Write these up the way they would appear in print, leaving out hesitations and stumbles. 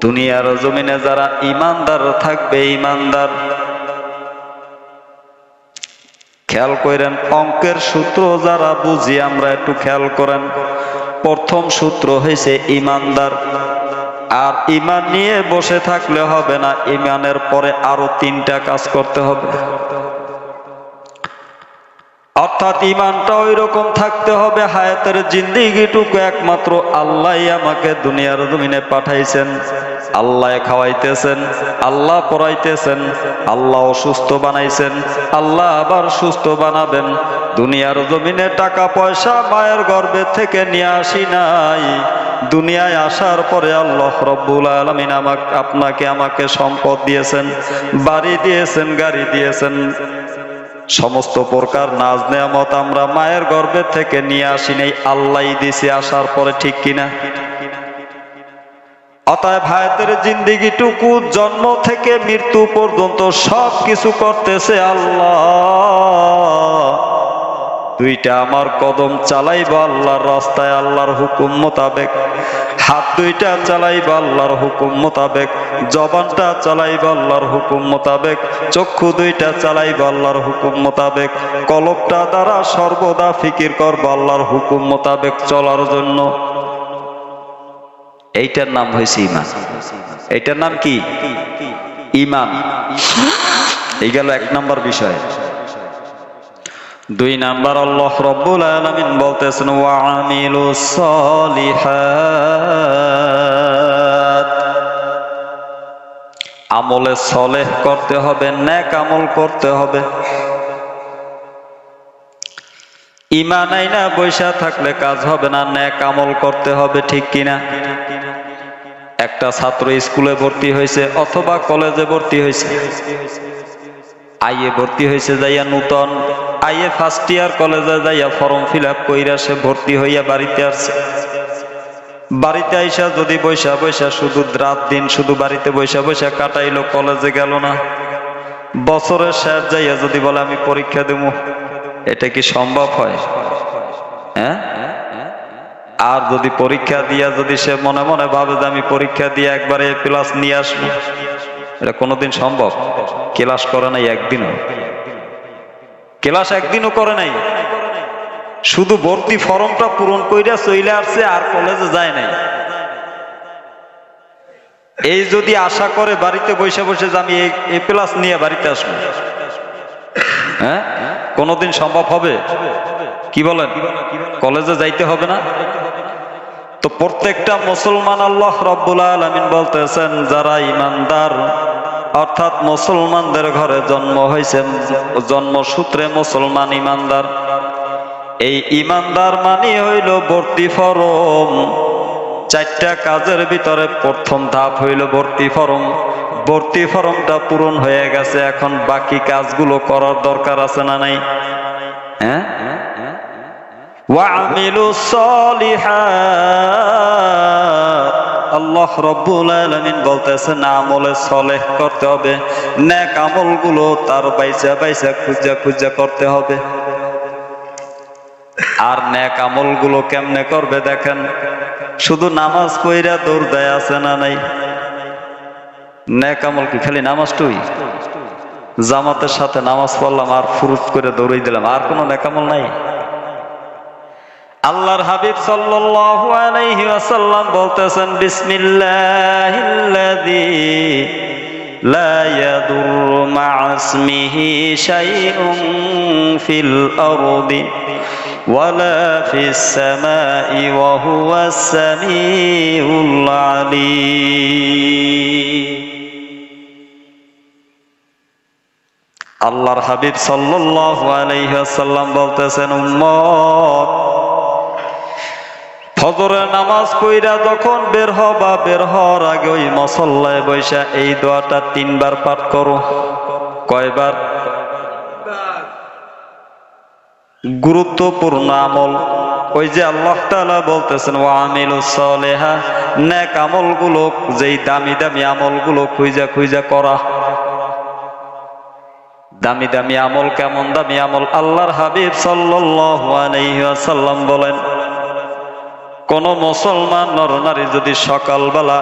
দুনিয়ার জমিনে যারা ইমানদার থাকবে, ইমানদার, খেয়াল করেন অঙ্কের সূত্র যারা বুঝি আমরা একটু খেয়াল করেন। প্রথম সূত্র হয়েছে ইমানদার। আর ইমান নিয়ে বসে থাকলে হবে না, ইমানের পরে আরো তিনটা কাজ করতে হবে। অর্থাৎ ইমানটা ওই রকম থাকতে হবে, হায়াতের জিন্দেগিটুকু একমাত্র আল্লাহ আমাকে দুনিয়ার জমিনে পাঠাইছেন, আল্লাহ খাওয়াইতেছেন, আল্লাহ পড়াইতেছেন, আল্লাহ অসুস্থ বানাইছেন, আল্লাহ আবার সুস্থ বানাবেন। দুনিয়ার জমিনে টাকা পয়সা মায়ের গর্ভে থেকে নিয়ে আসি নাই, দুনিয়ায় আসার পরে আল্লাহ রব্বুল আলামিন আপনাকে আমাকে সম্পদ দিয়েছেন, বাড়ি দিয়েছেন, গাড়ি দিয়েছেন, সমস্ত প্রকার নাজ নেয়ামত আমরা মায়ের গর্ভে থেকে নিয়ে আসি নাই, আল্লাহই দিছে আসার পরে, ঠিক কিনা? অতএব হায়াতের জিন্দেগিটুকু জন্ম থেকে মৃত্যু পর্যন্ত সব কিছু করতেছে আল্লাহ। দুইটা আমার কদম চালাইব আল্লাহর রাস্তায় আল্লাহর হুকুম মোতাবেক, হাত দুইটা চালাইব আল্লাহর হুকুম মোতাবেক, জবানটা চালাইব আল্লাহর হুকুম মোতাবেক, চক্ষু দুইটা চালাইব আল্লাহর হুকুম মোতাবেক, কলবটা দ্বারা সর্বদা ফিকির করব আল্লাহর হুকুম মোতাবেক চলার জন্য। এইটার নাম হয়েছে ঈমান। এইটার নাম কি? ঈমান। এই গেল এক নাম্বার বিষয়। দুই নাম্বার, আল্লাহ রাব্বুল আলামিন বলতেছেন ওয়া আমিলুস সলিহাত, আমলে সলেহ করতে হবে, নেক আমল করতে হবে। ঈমান আইনা বৈশা থাকলে কাজ হবে না, নেক আমল করতে হবে, ঠিক কিনা? একটা ছাত্র স্কুলে ভর্তি হয়েছে অথবা কলেজে ভর্তি হয়েছে, আইয়ে ভর্তি হয়েছে যাইয়া নূতন, আইয়ে ফার্স্ট ইয়ার কলেজে যাইয়া ফর্ম ফিল আপ কইরা সে ভর্তি হইয়া বাড়িতে আসছে। বাড়িতে আইসা যদি বৈশা বৈশা শুধু রাত দিন শুধু বাড়িতে বৈশা বৈশা কাটাইলো, কলেজে গেল না, বছরের শেষ যাইয়া যদি বলে আমি পরীক্ষা দেব, এটা কি সম্ভব হয়? হ্যাঁ? আর যদি পরীক্ষা দিয়া যদি সে মনে মনে ভাবে যে আমি পরীক্ষা দিয়ে একবারে প্লাস নিয়ে আসবো, এটা কোনোদিন সম্ভব? ক্লাস করে নাই একদিনও, ক্লাস একদিনও করে নাই, শুধু ভর্তি ফর্মটা পূরণ কইরা চলে আসছে আর কলেজে যায় নাই। এই যদি আশা করে বাড়িতে বসে বসে যে আমি এ প্লাস নিয়ে বাড়িতে আসবো, হ্যাঁ, কোনোদিন সম্ভব হবে? কি বলেন? কলেজে যাইতে হবে না? তো প্রত্যেকটা মুসলমান আল্লাহ রাব্বুল আলামিন বলতেছেন যারা ইমানদার, অর্থাৎ মুসলমানদের ঘরে জন্ম হয়েছে, জন্মসূত্রে মুসলমান ইমানদার। এই ইমানদার মানে হইল ভর্তি ফরম। চারটা কাজের ভিতরে প্রথম ধাপ হইল ভর্তি ফরম। ভর্তি ফরমটা পূরণ হয়ে গেছে, এখন বাকি কাজগুলো করার দরকার আছে না নাই? হ্যাঁ, ওয়ামিলুস সলিহাত, আল্লাহ রাব্বুল আলামিন বলতেছেন আমলে সলেহ করতে হবে, নেক আমলগুলো তার বাইসা বাইসা খুঁজা খুঁজা করতে হবে। আর নেক আমলগুলো কেমনে করবে দেখেন, শুধু নামাজ পড়া দৌড় দেয় আছে না নাই? নেক আমল কি খালি নামাজটুই? জামাতের সাথে নামাজ পড়লাম আর ফুরুত করে দৌড়াই দিলাম, আর কোনো নেক আমল নাই? আল্লাহর হাবিব সাল্লাল্লাহু আলাইহি ওয়াসাল্লাম বলতেছেন বিসমিল্লাহিল্লাযী লা ইয়াদুররু মা'a ইসমিহি শাইউন ফিল আরদি ওয়ালা ফিস সামাই ওয়া হুয়াস সামিউল আলীম। আল্লাহর হাবিব সাল্লাল্লাহু আলাইহি ওয়াসাল্লাম বলতেছেন উম্মত, ফজরের নামাজ পড়া যখন বের হবা, বের হওয়ার আগে ওই মুসল্লায় বৈশা এই দোয়াটা 3 বার পাঠ করো। কয়বার? গুরুত্বপূর্ণ আমল। ওই যে আল্লাহ তাআলা বলতেছেন ওয়া আমিলুস সলিহা, নেক আমলগুলো, যেই দামি দামি আমলগুলো খুঁজা খুঁজা করা। দামি দামি আমল কেমন দামি আমল? আল্লাহর হাবিব সাল্লাল্লাহু আলাইহি ওয়াসাল্লাম বলেন, কোন মুসলমান নরনারী যদি সকালবেলা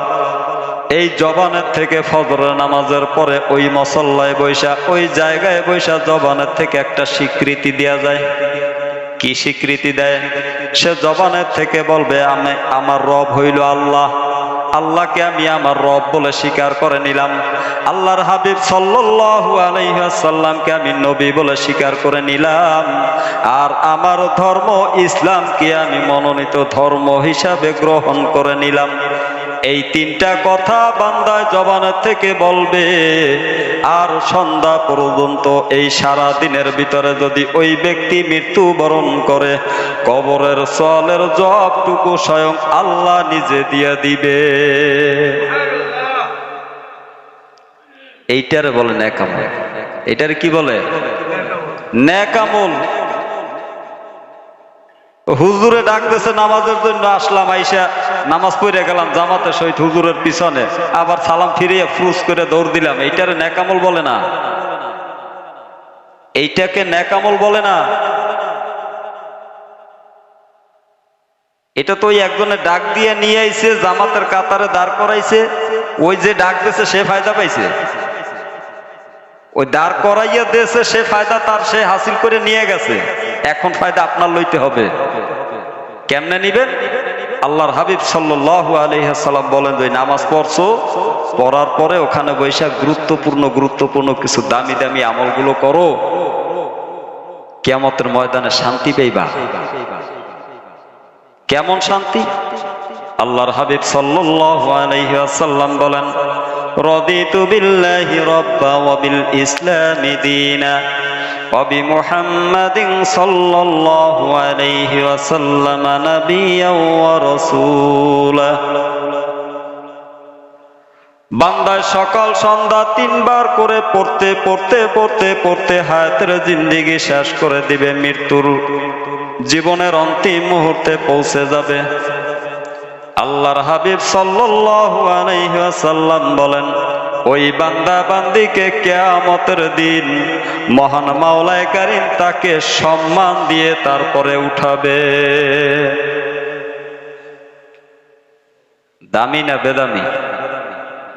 এই জবানের থেকে ফজরের নামাজের পরে ওই মুসল্লায় বৈশা ওই জায়গায় বৈশা জবানের থেকে একটা স্বীকৃতি দেয়া যায়। কি স্বীকৃতি দেয়? সে জবানের থেকে বলবে আমি আমার রব হইল আল্লাহ, আল্লাহকে আমি আমার রব বলে স্বীকার করে নিলাম, আল্লাহর হাবিব সাল্লাল্লাহু আলাইহি ওয়াসাল্লামকে আমি নবী বলে স্বীকার করে নিলাম, আর আমার ধর্ম ইসলামকে আমি মনোনীত ধর্ম হিসাবে গ্রহণ করে নিলাম। এই তিনটা কথা বান্দা জবানের থেকে বলবে। আর সন্ধ্যা পর্যন্ত এই সারা দিনের ভিতরে যদি ওই ব্যক্তি মৃত্যুবরণ করে, কবরের সওয়ালের জবাবটুকু স্বয়ং আল্লাহ নিজে দিয়ে দিবে। এইটারে বলে নেক আমল। এটারে কি বলে? নেক আমল। হুজুরে ডাক দিয়েছে নামাজের জন্য, আসলাম, আইসা নামাজ পড়ে গেলাম জামাতের সহিত হুজুরের পিছনে, আবার সালাম ফিরিয়ে ফুস করে দৌড় দিলাম, এইটারে নেক আমল বলে না। এইটাকে নেক আমল বলে না। এটা তো ওই একজনের ডাক দিয়ে নিয়ে আইছে, জামাতের কাতারে দাঁড় করাইছে, ওই যে ডাক দিয়েছে সে ফায়দা পাইছে, ওই দাঁড় করাইয়া দিয়েছে সে ফায়দা তার সে হাসিল করে নিয়ে গেছে। এখন ফায়দা আপনার লইতে হবে। কেমনে নিবেন? আল্লাহর হাবিব সাল্লাল্লাহু আলাইহি ওয়াসাল্লাম বলেন যে নামাজ পড়ছো, পড়ার পরে ওখানে বৈশাখ গুরুত্বপূর্ণ কিছু দামি দামি আমলগুলো করো, কিয়ামতের ময়দানে শান্তি পাইবা। কেমন শান্তি? আল্লাহর হাবিব সাল্লাল্লাহু আলাইহি ওয়াসাল্লাম বলেন রাদিতু বিল্লাহি রাব্বা ওয়া বিল ইসলামি দীনা ওয়া বিমুহাম্মাদিন সাল্লাল্লাহু আলাইহি ওয়াসাল্লাম নাবিয়্যান ওয়া রাসূলা। বান্দা সকাল সন্ধ্যা তিনবার করে পড়তে হায়াতের জিন্দেগি শেষ করে দিবে, মৃত্যুর জীবনের অন্তিম মুহূর্তে পৌঁছে যাবে। আল্লাহর হাবিব সাল্লাল্লাহু আলাইহি ওয়াসাল্লাম বলেন ওই বান্দা বান্দিকে কিয়ামতের দিন মহান মাওলায়ে কারীম তাকে সম্মান দিয়ে তারপরে উঠাবে। দামি না বেদামি?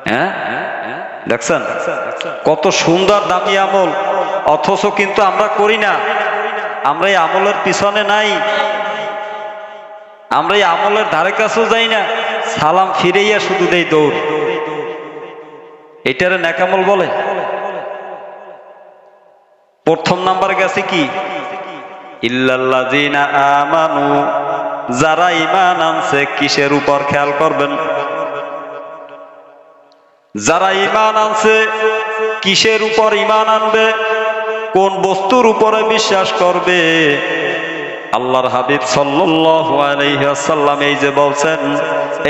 হ্যাঁ, দেখছেন কত সুন্দর দামি আমল, অথচ কিন্তু আমরা করি না। আমরা এই আমলের পিছনে নাই, আমরা এই আমলের ধারে কাছেও যাই না, সালাম ফিরাইয়া শুধু দেই দৌড়। এটারে নেক আমল বলে? প্রথম নাম্বার গেছে কি? ইল্লাল্লাযিনা আমানু, যারা ঈমান আনছে। কিসের উপর খেয়াল করবেন? যারা ঈমান আনছে, কিসের উপর ঈমান আনবে? কোন বস্তুর উপরে বিশ্বাস করবে? আল্লাহর হাবিব সাল্লাল্লাহু আলাইহি ওয়াসাল্লাম এই যে বলছেন,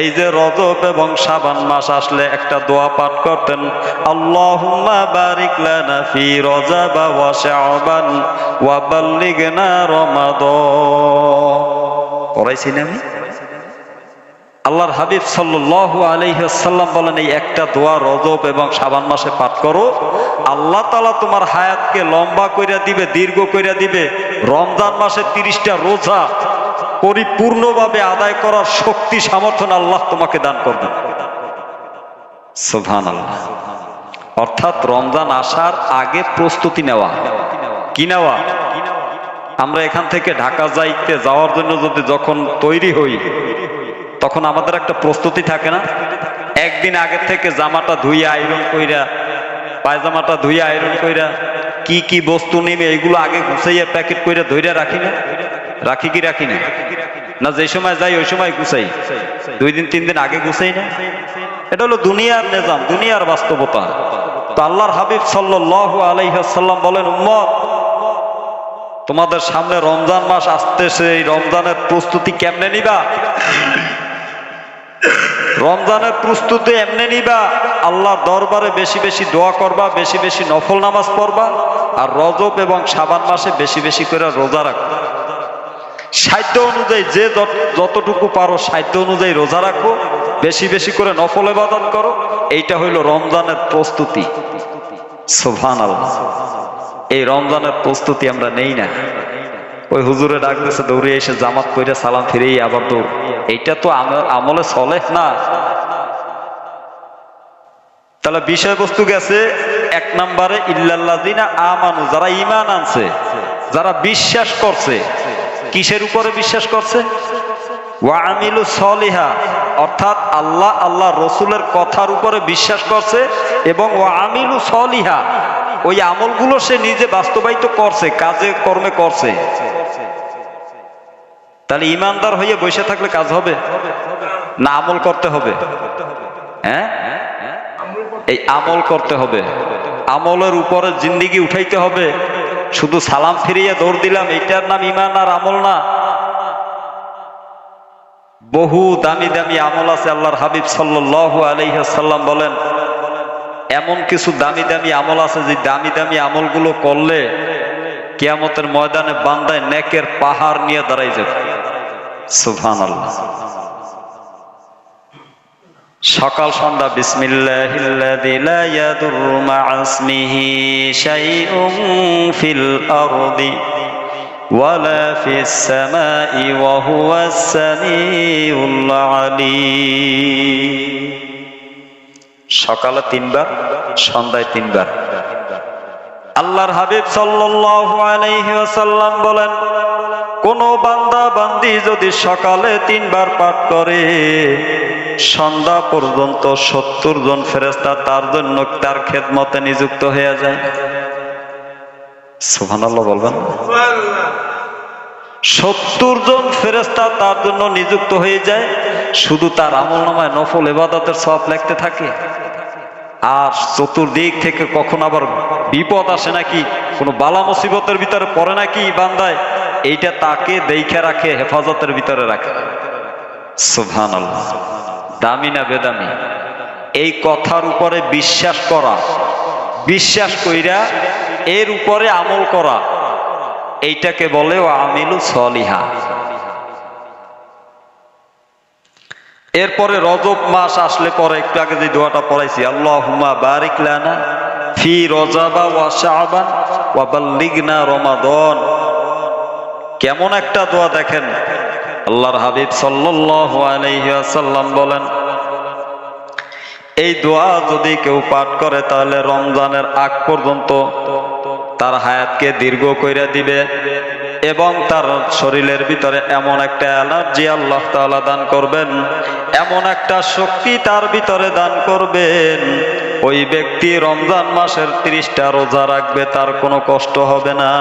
এই যে রজব এবং শাবান মাস আসলে একটা দোয়া পাঠ করতেন, আল্লাহুম্মা বারিক লানা ফি রজব ওয়া শাবান ওয়া বাল্লিগনা রমাদান। পড়াইছি না আমি? আল্লাহর হাবিব সাল্লাল্লাহু আলাইহি ওয়াসাল্লাম বলেন এই একটা দোয়া রজব এবং শাবান মাসে পাঠ করো, আল্লাহ তাআলা তোমার হায়াতকে লম্বা কইরা দিবে, দীর্ঘ কইরা দিবে। রমজান মাসে 30টা রোজা পরিপূর্ণভাবে আদায় করার শক্তি সামর্থ্য আল্লাহ তোমাকে দান করবেন। সুবহানাল্লাহ। অর্থাৎ রমজান আসার আগে প্রস্তুতি নেওয়া। কি নেওয়া? আমরা এখান থেকে ঢাকা যাওয়ার জন্য যখন তৈরি হই, তখন আমাদের একটা প্রস্তুতি থাকে না? একদিন আগে থেকে জামাটা ধুইয়া আয়রন কইরা, পায়জামাটা ধুইয়া আয়রন কইরা, কি কি বস্তু নিবে এগুলো আগে গুছাইয়া প্যাকেট কইরা ধইরা রাখি না? রাখি কি রাখি না? না যে সময় যাই ওই সময় গুছাই? 2 দিন 3 দিন আগে গুছাই না? এটা হলো দুনিয়ার নিজাম, দুনিয়ার বাস্তবতা। তো আল্লাহর হাবিব সাল্লাল্লাহু আলাইহি ওয়াসাল্লাম বলেন, উম্মত তোমাদের সামনে রমজান মাস আসতেছে, এই রমজানের প্রস্তুতি কেমনে নিবা? রমজানের প্রস্তুতি এমনি নিবা, আল্লাহর দরবারে বেশি বেশি দোয়া করবা, বেশি বেশি নফল নামাজ পড়বা, আর রজব এবং শাবান মাসে বেশি বেশি করে রোজা রাখবা। সাধ্য অনুযায়ী যে যতটুকু পারো সাধ্য অনুযায়ী রোজা রাখো, বেশি বেশি করে নফল ইবাদত করো। এইটা হইল রমজানের প্রস্তুতি। সুবহানাল্লাহ। এই রমজানের প্রস্তুতি আমরা নেই না। ওই হুজুরে ডাক দিয়েছে, দৌড়ে এসে জামাত কইরা সালাম ফিরেই আবার দৌড়। এইটা তো আমলে সলেহ না। তাহলে বিষয়বস্তু গেছে এক নম্বরে ইল্লাল্লাযিনা আমানু, যারা ঈমান আনছে, যারা বিশ্বাস করছে। কিসের উপরে বিশ্বাস করছে? ওয়া আমিলু সলিহা, অর্থাৎ আল্লাহ আল্লাহ রসুলের কথার উপরে বিশ্বাস করছে এবং ওয়া আমিলু সলিহা, ওই আমলগুলো সে নিজে বাস্তবায়িত করছে, কাজে কর্মে করছে। তাহলে ইমানদার হয়ে বসে থাকলে কাজ হবে না আমল করতে হবে? হ্যাঁ, এই আমল করতে হবে, আমলের উপরে জিন্দিগি উঠাইতে হবে। শুধু সালাম ফিরিয়ে দৌড় দিলাম, এইটার নাম ইমান আর আমল না। বহু দামি দামি আমল আছে। আল্লাহর হাবিব সাল্লাল্লাহু আলাইহি ওয়াসাল্লাম বলেন, এমন কিছু দামি দামি আমল আছে যে দামি দামি আমলগুলো করলে কিয়ামতের ময়দানে বান্দায় নেকের পাহাড় নিয়ে দাঁড়াই যাবে। সুবহানাল্লাহ। সকাল সন্ধ্যা বিসমিল্লাহিল্লাযী লা ইয়াদুররু মা'a ইসমিহি শাইউন ফিল আরদি ওয়ালা ফিস সামাই ওয়া হুয়াস সামিউল আলীম। সকালে 3 বার, সন্ধ্যায় 3 বার। আল্লাহর হাবিব সাল্লাল্লাহু আলাইহি ওয়াসাল্লাম বলেন, কোন বান্দা বান্দি যদি সকালে 3 বার পাঠ করে, সন্ধ্যা পর্যন্ত 70 জন ফেরেশতা তার জন্য তার খেদমতে নিযুক্ত হয়ে যায়। সুবহানাল্লাহ বলবেন। 70 জন ফেরেশতা তার জন্য নিযুক্ত হয়ে যায়, শুধু তার আমলনামায় নফল ইবাদতের সওয়াব লিখতে থাকে। আর চতুর্দিক থেকে কখন আবার বিপদ আসে নাকি, কোনো বালা মুসিবতের ভিতরে পড়ে নাকি বান্দায়, এইটা তাকে দেখে রাখে, হেফাজতের ভিতরে রাখে। সুবহানাল্লাহ। দামি না বেদামি? এই কথার উপরে বিশ্বাস করা, বিশ্বাস কইরা এর উপরে আমল করা, এইটাকে বলে ওয়া আমিলু সলিহা। এরপরে রজব মাস আসলে পরে, একটু আগে যে দোয়াটা পড়াইছি, আল্লাহুম্মা বারিক লানা ফি রজাবা ওয়া শাবান ওয়া বাল্লিগনা রমাদান। কেমন একটা দোয়া দেখেন। আল্লাহর হাবিব সাল্লাল্লাহু আলাইহি ওয়াসাল্লাম বলেন, এই দোয়া যদি কেউ পাঠ করে তাহলে রমজানের আগ পর্যন্ত তার হায়াতকে দীর্ঘ কইরা দিবে এবং তার শরীরের ভিতরে এমন একটা এনার্জি আল্লাহ তাআলা দান করবেন, এমন একটা শক্তি তার ভিতরে দান করবেন, ওই ব্যক্তি রমজান মাসের 30টা রোজা রাখবে, তার কোনো কষ্ট হবে না।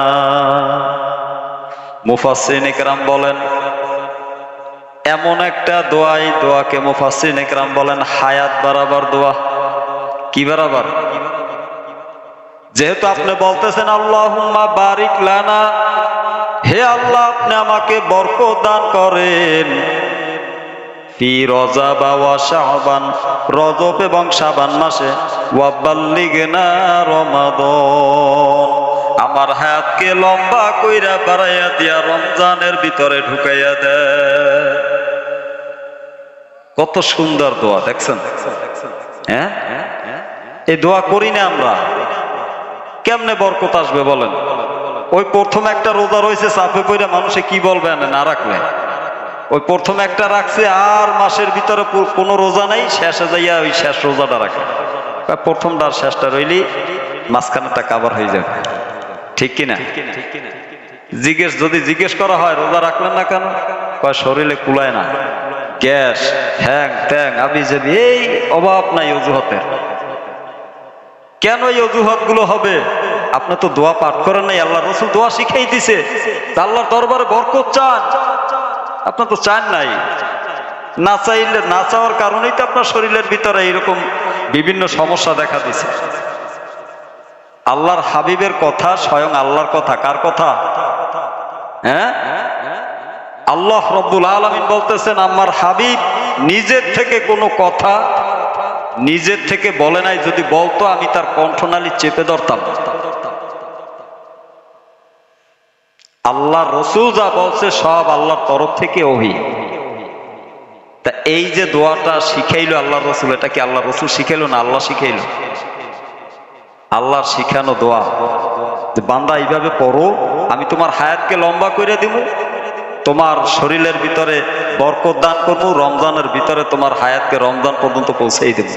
মুফাসসিরিন ইকরাম বলেন, এমন একটা দোয়া, এই দোয়াকে মুফাসসিরিন ইকরাম বলেন হায়াত বাড়াবার দোয়া। কি বাড়াবার? যেহেতু আপনি বলতেছেন আল্লাহুম্মা বারিক লানা, হে আল্লাহ আপনি আমাকে বরকত দান করেন, ফি রজব ওয়া শাবান, রজব এবং শাবান মাসে, ওয়া বাল্লিগনা রমাদান, আমার হায়াতকে লম্বা কইরা বাড়াইয়া দিয়া রমজানের ভিতরে ঢুকাইয়া দেয়। কত সুন্দর দোয়া দেখছেন? হ্যাঁ, এই দোয়া করি না আমরা, কেমনে বরকত আসবে বলেন? ওই প্রথম একটা রোজা রয়েছে চাপে পড়ে, মানুষে কি বলবে না রাখলে, ওই প্রথম একটা রাখছে আর মাসের ভিতরে কোনো রোজা নাই, শেষে যাইয়া ওই শেষ রোজাটা রাখে। প্রথমটা আর শেষটা রইলি মাঝখানেটা কাভার হয়ে যাবে, ঠিক কিনা? যদি জিজ্ঞেস করা হয় রোজা রাখলেন না কেন, কয় শরীরে কুলায় না, গ্যাস, হ্যাং ত্যাং আবি যাবি, এই অভাব নাই অজুহাতের। কেন এই অজুহাত গুলো হবে? আপনি তো দোয়া পাঠ করেন নাই, আল্লাহ রসুল দোয়া শিখাই দিছে, আল্লাহর দরবারে বরকত চান, আপনি তো চান নাই। না চাইলে, না চাওয়ার কারণেই তো আপনার শরীরের ভিতরে এইরকম বিভিন্ন সমস্যা দেখা দিছে। আল্লাহর হাবিবের কথা স্বয়ং আল্লাহর কথা। কার কথা? হ্যাঁ, আল্লাহ রব্বুল আলামিন বলতেছেন, আমার হাবিব নিজের থেকে কোনো কথা নিজের থেকে বলে নাই, যদি বলতো আমি তার কণ্ঠনালী চেপে ধরতাম। আল্লাহ রসুল যা বলছে সব আল্লাহর তরফ থেকে ওহী। তা এই যে দোয়াটা শিখাইলো আল্লাহ রসুল, এটা কি আল্লাহ রসুল শিখাইলো না আল্লাহ শিখাইলো? আল্লাহর শিখানো দোয়া। বান্দা এইভাবে পড়ো, আমি তোমার হায়াতকে লম্বা করে দিব, তোমার শরীরের ভিতরে বরকত দান করবো, রমজানের ভিতরে তোমার হায়াতকে রমজান পর্যন্ত পৌঁছেই দেব।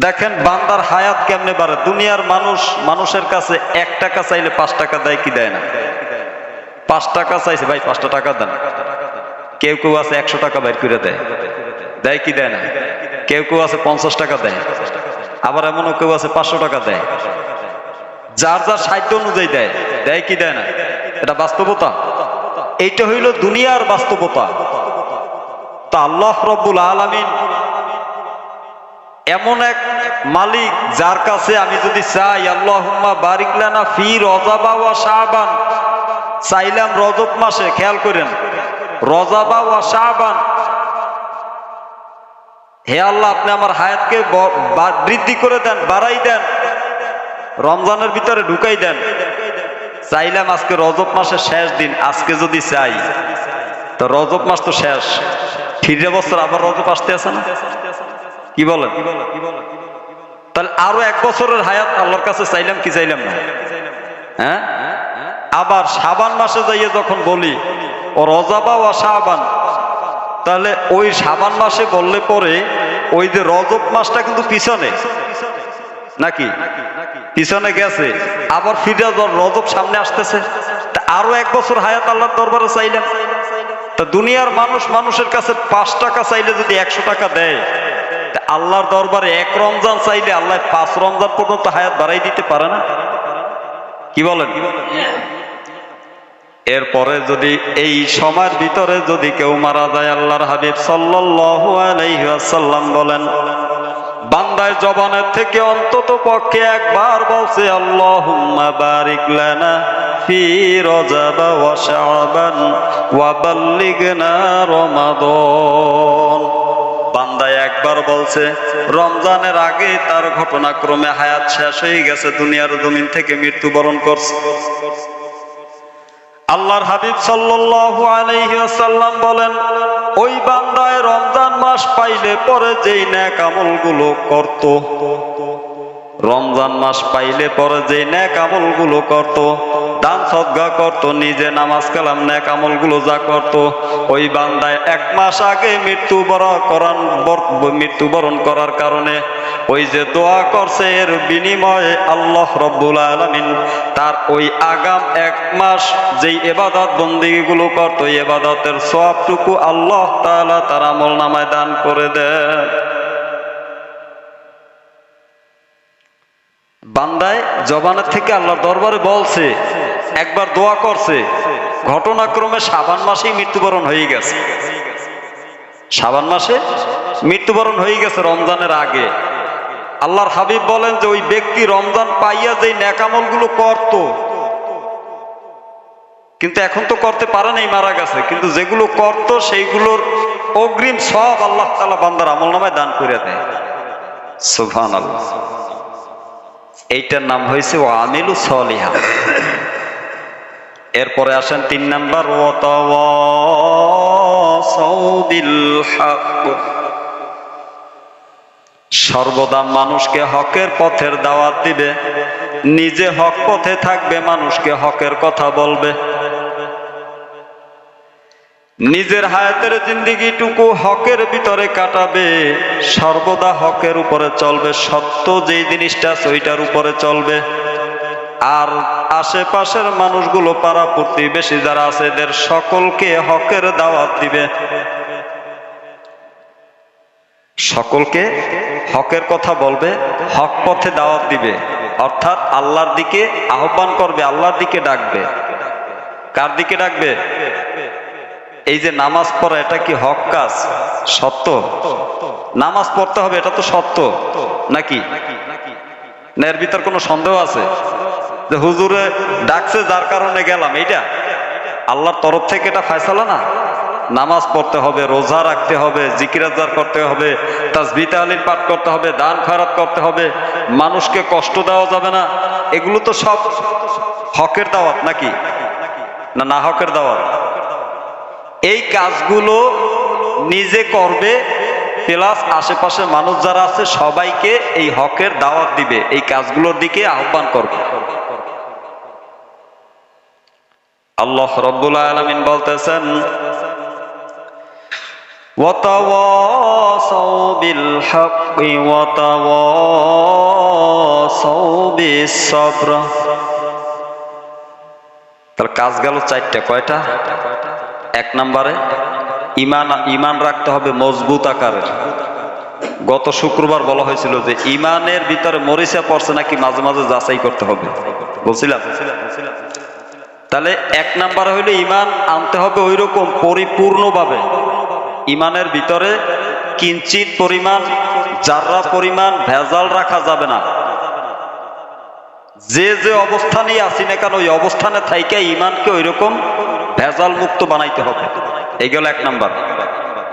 দেখেন বান্দার হায়াত কেমনে বাড়ে। দুনিয়ার মানুষের কাছে 1 টাকা চাইলে 5 টাকা দেয় কি দেয় না? 5 টাকা চাইছে, ভাই 5টা টাকা দেন। কেউ কেউ আছে 100 টাকা বাইর করে দেয়, দেয় কি দেয় না? কেউ কেউ আছে 50 টাকা দেয়, আবার এমনও কেউ আছে 500 টাকা দেয়। যার যার সাধ্য অনুযায়ী দেয়, দেয় কি দেয় না? এটা বাস্তবতা। এইটা হইল দুনিয়ার বাস্তবতা। তা আল্লাহ রব্বুল আলামিন এমন এক মালিক, যার কাছে আমি যদি চাই আল্লাহুম্মা বারিক লানা ফি রজাবা ওয়া শাবান, চাইলাম রজব মাসে, খেয়াল করেন, রজাবা ওয়া শাবান, হে আল্লাহ আপনি আমার হায়াতকে বৃদ্ধি করে দেন, বাড়াই দেন, রমজানের ভিতরে ঢুকাই দেন। চাইলাম আজকে রজব মাসের শেষ দিন, আজকে যদি চাই তো রজব মাস তো শেষ, ফিরে বছর আবার রজব আসতে আছে না? কি বলেন? তাহলে আরো 1 বছরের হায়াত আল্লাহর কাছে চাইলাম কি চাইলাম না? হ্যাঁ, আবার শাবান মাসে যাইয়ে যখন বলি ও রজাবা ওয়া শাবান, তাহলে ওই শাবান মাসে বললে পরে ওই যে রজব মাসটা কিন্তু পিছনে নাকি? পিছনে গেছে, আবার ফিরে রজব সামনে আসতেছে, আরো 1 বছর হায়াত আল্লাহর দরবারে চাইলাম। তা দুনিয়ার মানুষের কাছে 5 টাকা চাইলে যদি 100 টাকা দেয়, আল্লাহর দরবারে 1 রমজান চাইলে আল্লাহ 5 রমজান পর্যন্ত হায়াত বাড়াই দিতে পারে না? কি বলেন? এরপরে যদি এই সময়ের ভিতরে যদি কেউ মারা যায়, আল্লাহর হাবিব সাল্লাল্লাহু আলাইহি ওয়াসাল্লাম বলেন, বান্দায় জবানের থেকে অন্তত পক্ষে একবার বলছে আল্লাহুম্মা বারিক লানা ফি রজব ওয়া শাবান ওয়া বাল্লিগনা রমাদান। বান্দায় একবার বলছে, রমজানের আগে তার ঘটনাক্রমে হায়াত শেষ হয়ে গেছে, দুনিয়ার জমিন থেকে মৃত্যুবরণ করছে। আল্লাহর হাবিব সাল্লাল্লাহু আলাইহি ওয়াসাল্লাম বলেন, ওই বান্দায় রমজান মাস পাইলে পরে যেই নেক আমলগুলো করত, রমজান মাস পাইলে পরে যেই নেক আমলগুলো করত, দান সদকা করত, নিজে নামাজ কালাম নেক আমলগুলো যা করত, ওই বান্দায় 1 মাস আগে মৃত্যুবরণ করার কারণে ওই যে দোয়া করছে, এর বিনিময়ে আল্লাহ রব্বুল আলামিন তার ওই আগাম 1 মাস যেই ইবাদত বন্দেগীগুলো করত, এই ইবাদতের সওয়াবটুকু আল্লাহ তাআলা তার আমলনামায় দান করে দেয়। বান্দায় জবানের থেকে আল্লাহর দরবারে বলছে, একবার দোয়া করছে, ঘটনাক্রমে শাবান মাসেই মৃত্যুবরণ হয়ে গেছে, শাবান মাসে মৃত্যুবরণ হয়ে গেছে রমজানের আগে। আল্লাহর হাবিব বলেন যে ওই ব্যক্তি রমজান পাইয়া যে নেক আমলগুলো করত, কিন্তু এখন তো করতে পারে নাই, মারা গেছে, কিন্তু যেগুলো করত সেইগুলোর অগ্রিম সব আল্লাহ তাআলা বান্দার আমলনামায় দান করে দেয়। সুবহানাল্লাহ। এইটার নাম হয়েছে ওয়ামিলু সলিহা। এরপরে আসেন 3 নাম্বার, ওয়াতাওয়াসাউ বিল হক। সর্বদা মানুষকে হকের পথের দাওয়াত দিবে, নিজে হক পথে থাকবে, মানুষকে হকের কথা বলবে, নিজের হায়াতের জিন্দেগিটুকু হকের ভিতরে কাটাবে, সর্বদা হকের উপরে চলবে, সত্য যেই জিনিসটা ওইটার উপরে চলবে। আর আশেপাশের মানুষগুলো, পাড়া প্রতিবেশী যারা আছে, এদের সকলকে হকের দাওয়াত দিবে, সকলকে হকের কথা বলবে, হক পথে দাওয়াত দিবে, অর্থাৎ আল্লাহর দিকে আহ্বান করবে, আল্লাহর দিকে ডাকবে। কার দিকে ডাকবে? এই যে নামাজ পড়া, এটা কি হক কাজ? সত্য নামাজ পড়তে হবে, এটা তো সত্য নাকি? না এর ভিতর কোনো সন্দেহ আছে যে হুজুরে ডাকছে যার কারণে গেলাম, এইটা আল্লাহর তরফ থেকে এটা ফয়সালা না? নামাজ পড়তে হবে, রোজা রাখতে হবে, জিকির আজকার করতে হবে, তাসবিহ তাহলিল পাঠ করতে হবে, দান খয়রাত করতে হবে, মানুষকে কষ্ট দেওয়া যাবে না, এগুলো তো সব হকের দাওয়াত নাকি? না না হকের দাওয়াত? এই কাজগুলো নিজে করবে, প্লাস আশেপাশে মানুষ যারা আছে সবাইকে এই হকের দাওয়াত দিবে, এই কাজগুলোর দিকে আহ্বান করবে। আল্লাহ রাব্বুল আলামিন বলতেছেন, ওয়াতাওয়াসাউ বিল হাক্কি ওয়াতাওয়াসাউ বিস সাবর। তাহলে কাজ গেল চারটা। কয়টা? এক নম্বরে ইমান রাখতে হবে মজবুত আকারের। গত শুক্রবার বলা হয়েছিল যে ইমানের ভিতরে মরিচা পড়ছে নাকি মাঝে মাঝে যাচাই করতে হবে, বলছিলাম। তাহলে এক নাম্বার হইলে ইমান আনতে হবে ওই রকম পরিপূর্ণভাবে। ইমানের ভিতরে কিঞ্চিত পরিমাণ, জাররা পরিমাণ ভেজাল রাখা যাবে না। যে যে অবস্থানেই আছি না কেন ওই অবস্থানে থাইকে ইমানকে ওই রকম ভেজাল মুক্ত বানাইতে হবে। এই গেল এক নাম্বার।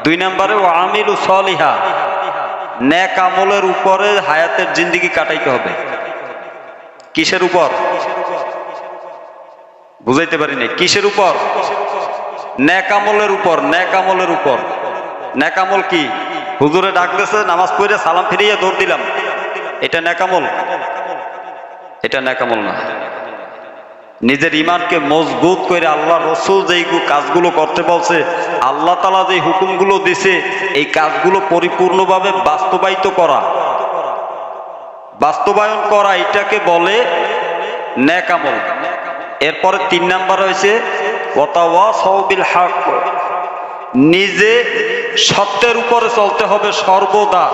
দুই নাম্বারে ও আমিলু সলিহা, নেক আমলের উপরে হায়াতের জিন্দেগি কাটাইতে হবে। কিসের উপর? বুঝাইতে পারি নাই। কিসের উপর? নেক আমলের উপর। নেক আমলের উপর। নেক আমল কি? হুজুরে ডাকতেছে, নামাজ পড়ে সালাম ফিরিয়ে দৌড় দিলাম, এটা নেক আমল? এটা নেক আমল না। নিজের ইমানকে মজবুত করে আল্লাহ রসুল যেই কাজগুলো করতে বলছে, আল্লাহ তাআলা যে হুকুমগুলো দিছে, এই কাজগুলো পরিপূর্ণভাবে বাস্তবায়িত করা, বাস্তবায়ন করা, এটাকে বলে নেক আমল। এরপরে তিন নাম্বার হয়েছে ওয়াতাওয়াসাউ বিল হক, নিজে সত্যের উপরে চলতে হবে সর্বদা।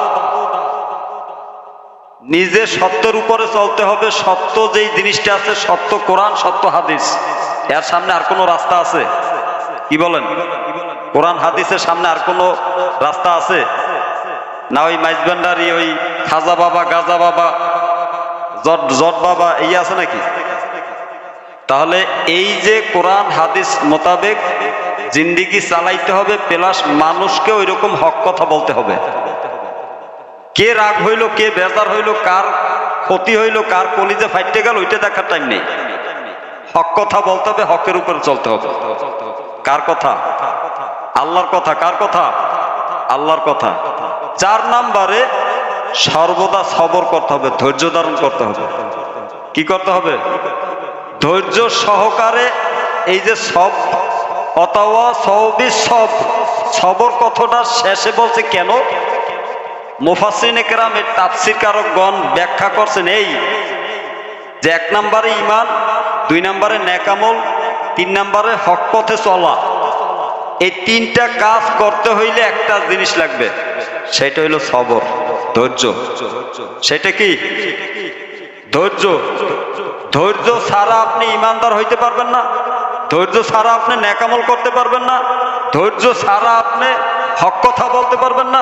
নিজে সত্যের উপরে চলতে হবে। সত্য যেই জিনিসটা আছে, সত্য কোরআন, সত্য হাদিস, এর সামনে আর কোনো রাস্তা আছে? কি বলেন? কোরআন হাদিসের সামনে আর কোনো রাস্তা আছে? না ওই মাইজবান্ডারি, ওই খাজা বাবা, গাজা বাবা, জট বাবা, এই আছে নাকি? তাহলে এই যে কোরআন হাদিস মোতাবেক জিন্দিগি চালাইতে হবে, প্লাস মানুষকে ওই রকম হক কথা বলতে হবে। কে রাগ হইল, কে বেজার হইল, কার ক্ষতি হইল, কার কলিজে ফাইটে গেল, ওইটা দেখার টাইম নেই। হক কথা বলতে হবে, হকের উপরে চলতে হবে। কার কথা? আল্লাহর কথা। কার কথা? আল্লাহর কথা। চার নাম্বারে সর্বদা সবর করতে হবে, ধৈর্য ধারণ করতে হবে। কি করতে হবে? ধৈর্য সহকারে। এই যে সব অথবা সবিস সব, সবর কথাটা শেষে বলছে কেন? মুফাসসিরিনে কেরামের তাফসীর কারকগণ ব্যাখ্যা করছেন এই যে এক নম্বরে ইমান, দুই নম্বরে নেক আমল, তিন নম্বরে হক পথে চলা। এই তিনটা কাজ করতে হইলে একটা জিনিস লাগবে, সেটা হইল সবর, ধৈর্য। সেটা কি? ধৈর্য। ধৈর্য ছাড়া আপনি ইমানদার হইতে পারবেন না। ধৈর্য ছাড়া আপনি নেক আমল করতে পারবেন না। ধৈর্য ছাড়া আপনি হক কথা বলতে পারবেন না।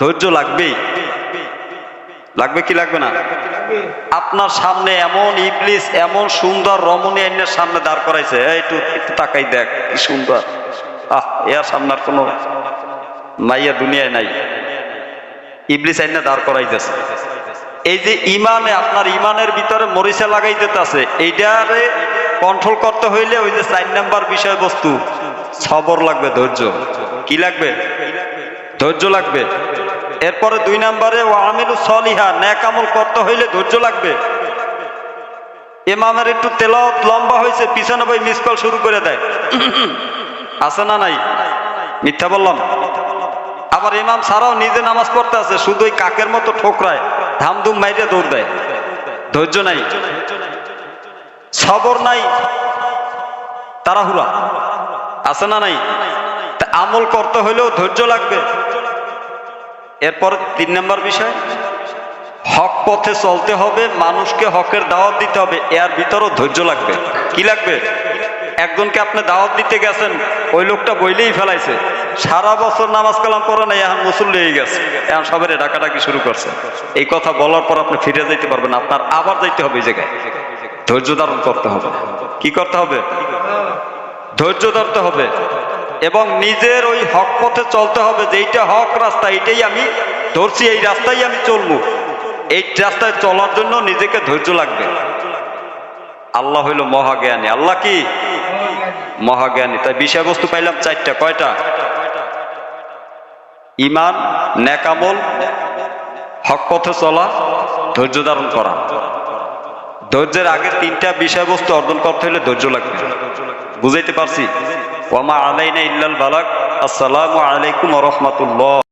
ধৈর্য লাগবেই। লাগবে কি লাগবে না? আপনার সামনে এমন ইবলিস, এমন সুন্দর রমণী আইনের সামনে দাঁড় করাইছে, একটু তাকাই দেখ কি সুন্দর, এর সামনে আর কোনো মাইয়া দুনিয়ায় নাই। ইবলিস আইনে দাঁড় করাইতেছে। এই যে ইমানে, আপনার ইমানের ভিতরে মরিচা লাগাইতে আছে, এইটারে কন্ট্রোল করতে হইলে ওই যে 4 নাম্বার বিষয়বস্তু সবর লাগবে, ধৈর্য। কি লাগবে? ধৈর্য লাগবে। এরপরে 2 নাম্বারে ওয়া আমিলু সলিহা, নেক আমল করতে হইলে ধৈর্য লাগবে। ইমামের একটু তেলাওয়াত লম্বা হয়েছে, পিছনে ভাই মিস কল শুরু করে দেয়, আছে না নাই? মিথ্যা বললাম? আবার ইমাম ছাড়াও নিজে নামাজ পড়তে আছে, শুধু ওই কাকের মতো ঠোকরায়, ধামধুম মাইরে দৌড় দেয়। ধৈর্য নাই, সবর নাই, তাড়াহুড়া, আছে না নাই? আমল করতে হইলেও ধৈর্য লাগবে। এরপর 3 নম্বর বিষয়, হক পথে চলতে হবে, মানুষকে হকের দাওয়াত দিতে হবে, এর ভিতরও ধৈর্য লাগবে। কি লাগবে? একজনকে আপনি দাওয়াত দিতে গেছেন, ওই লোকটা বইলেই ফেলাইছে, সারা বছর নামাজ কালাম পড়ে নাই, এখন মুসল্লি হয়ে গেছে, এখন সবাই ডাকাডাকি শুরু করছে। এই কথা বলার পর আপনি ফিরে যাইতে পারবেন, আপনার আবার যাইতে হবে এই জায়গায়। ধৈর্য ধারণ করতে হবে। কি করতে হবে? ধৈর্য ধরতে হবে এবং নিজের ওই হক পথে চলতে হবে, যে এইটা হক রাস্তা, এইটাই আমি ধরছি, এই রাস্তায় আমি চলবো। এই রাস্তায় চলার জন্য নিজেকে ধৈর্য লাগবে। আল্লাহ হইল মহাজ্ঞানী। আল্লাহ কি? মহাজ্ঞানী। তাই বিষয়বস্তু পাইলাম 4টা। কয়টা? ইমান, নেক আমল, হক পথে চলা, ধৈর্য ধারণ করা। ধৈর্যের আগে 3টা বিষয়বস্তু অর্জন করতে হলে ধৈর্য লাগবে। বুঝাইতে পারছি? ওয়ামা আলাইনা ইল্লাল বালাগ, আসসালামু আলাইকুম ওয়া রাহমাতুল্লাহ।